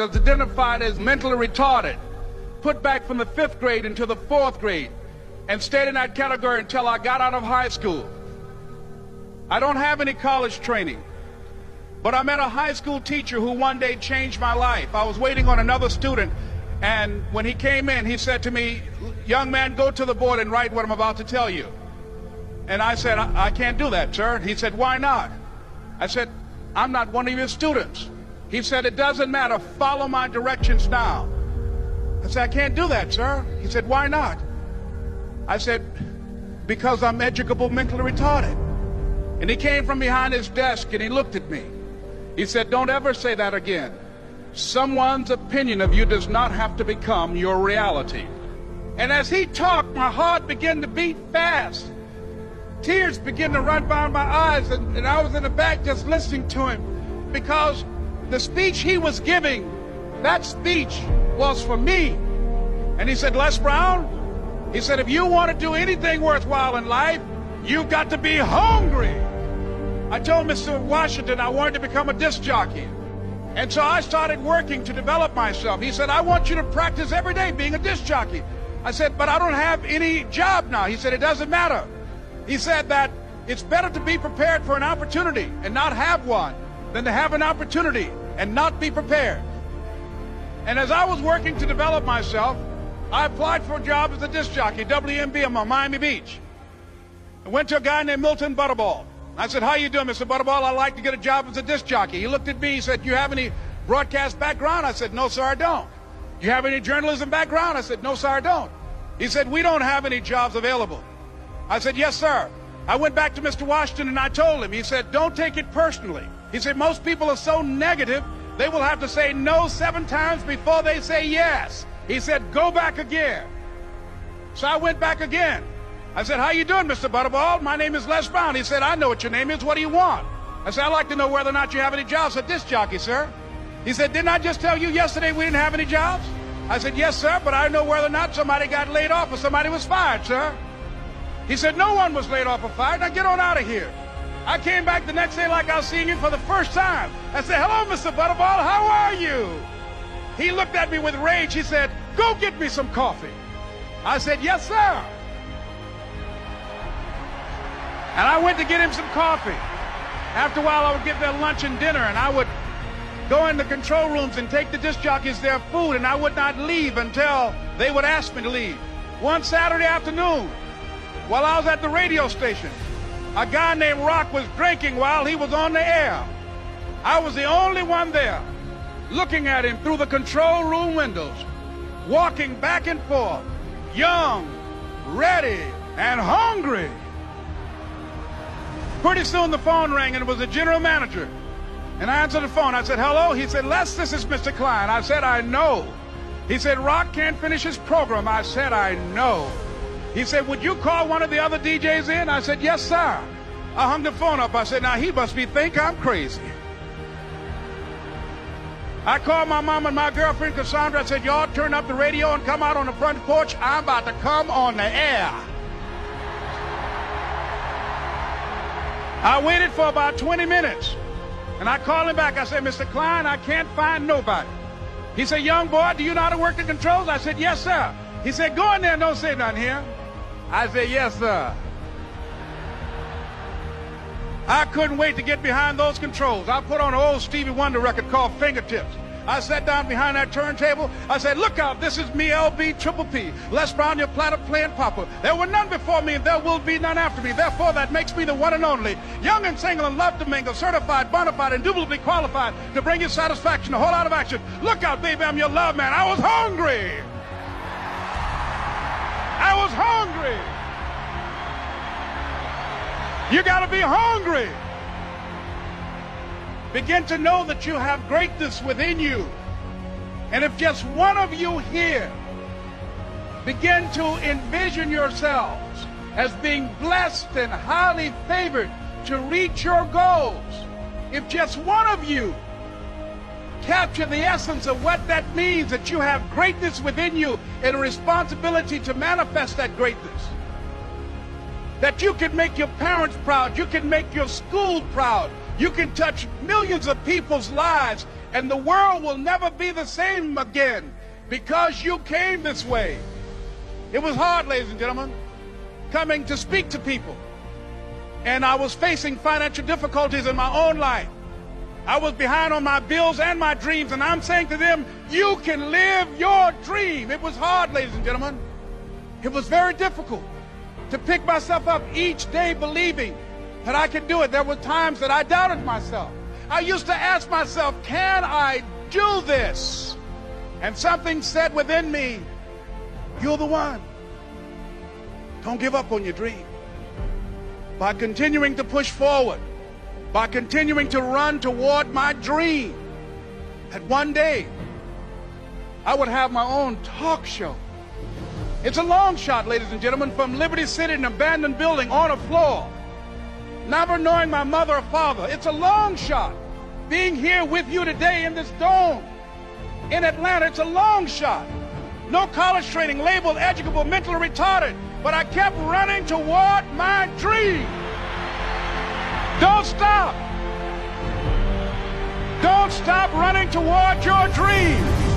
was identified as mentally retarded, put back from the 5th grade into the 4th grade, and stayed in that category until I got out of high school. I don't have any college training, but I met a high school teacher who one day changed my life. I was waiting on another student, and when he came in, he said to me, "Young man, go to the board and write what I'm about to tell you." And I said, I can't do that, sir. He said, "Why not?" I said, "I'm not one of your students." He said, "It doesn't matter. Follow my directions now." I said, "I can't do that, sir." He said, "Why not?" I said, "Because I'm educable mentally retarded." And he came from behind his desk and he looked at me. He said, "Don't ever say that again. Someone's opinion of you does not have to become your reality." And as he talked, my heart began to beat fast. Tears began to run down my eyes, and I was in the back just listening to him, because the speech he was giving, that speech was for me. And he said, "Les Brown," he said, "if you want to do anything worthwhile in life, you've got to be hungry." I told Mr. Washington I wanted to become a disc jockey. And so I started working to develop myself. He said, "I want you to practice every day being a disc jockey." I said, "But I don't have any job now." He said, "It doesn't matter." He said that it's better to be prepared for an opportunity and not have one than to have an opportunity and not be prepared. And as I was working to develop myself, I applied for a job as a disc jockey, WMBM on Miami Beach. I went to a guy named Milton Butterball. I said, "How you doing, Mr. Butterball? I'd like to get a job as a disc jockey." He looked at me, he said, "Do you have any broadcast background?" I said, "No, sir, I don't." "Do you have any journalism background?" I said, "No, sir, I don't." He said, "We don't have any jobs available." I said, "Yes, sir." I went back to Mr. Washington and I told him. He said, "Don't take it personally." He said, "Most people are so negative, they will have to say no 7 times before they say yes." He said, "Go back again." So I went back again. I said, "How you doing, Mr. Butterball? My name is Les Brown." He said, "I know what your name is. What do you want?" I said, "I'd like to know whether or not you have any jobs at disc jockey, sir." He said, "Didn't I just tell you yesterday we didn't have any jobs?" I said, "Yes, sir, but I know whether or not somebody got laid off or somebody was fired, sir." He said, "No one was laid off or fired. Now get on out of here." I came back the next day like I was seeing him for the first time. I said, "Hello, Mr. Butterball, how are you?" He looked at me with rage. He said, "Go get me some coffee." I said, "Yes, sir." And I went to get him some coffee. After a while, I would get their lunch and dinner, and I would go in the control rooms and take the disc jockeys their food, and I would not leave until they would ask me to leave. One Saturday afternoon, while I was at the radio station, a guy named Rock was drinking while he was on the air. I was the only one there, looking at him through the control room windows, walking back and forth, young, ready, and hungry. Pretty soon the phone rang, and it was the general manager. And I answered the phone. I said, "Hello?" He said, "Les, this is Mr. Klein." I said, "I know." He said, "Rock can't finish his program." I said, "I know." He said, "Would you call one of the other DJs in?" I said, "Yes, sir." I hung the phone up. I said, "Now he must think I'm crazy." I called my mom and my girlfriend, Cassandra. I said, "Y'all turn up the radio and come out on the front porch. I'm about to come on the air." I waited for about 20 minutes, and I called him back. I said, "Mr. Klein, I can't find nobody." He said, "Young boy, do you know how to work the controls?" I said, "Yes, sir." He said, "Go in there and don't say nothing here." I said, "Yes, sir." I couldn't wait to get behind those controls. I put on an old Stevie Wonder record called Fingertips. I sat down behind that turntable. I said, "Look out, this is me, LB Triple P, Les Brown, your platinum playing papa. There were none before me, and there will be none after me. Therefore, that makes me the one and only. Young and single and love to mingle, certified, bona fide, indubitably qualified to bring you satisfaction, a whole lot of action. Look out, baby, I'm your love man." I was hungry. I was hungry. You got to be hungry. Begin to know that you have greatness within you. And if just one of you here begin to envision yourselves as being blessed and highly favored to reach your goals, if just one of you capture the essence of what that means, that you have greatness within you and a responsibility to manifest that greatness, that you can make your parents proud, you can make your school proud, You can touch millions of people's lives, and the world will never be the same again because you came this way. It was hard, ladies and gentlemen, coming to speak to people. And I was facing financial difficulties in my own life. I was behind on my bills and my dreams, and I'm saying to them, you can live your dream. It was hard, ladies and gentlemen. It was very difficult to pick myself up each day believing that I could do it. There were times that I doubted myself. I used to ask myself, can I do this? And something said within me, you're the one. Don't give up on your dream. By continuing to push forward, by continuing to run toward my dream, that one day I would have my own talk show. It's a long shot, ladies and gentlemen, from Liberty City, an abandoned building on a floor, never knowing my mother or father. It's a long shot. Being here with you today in this dome in Atlanta, it's a long shot. No college training, labeled educable, mentally retarded, but I kept running toward my dream. Don't stop. Don't stop running toward your dream.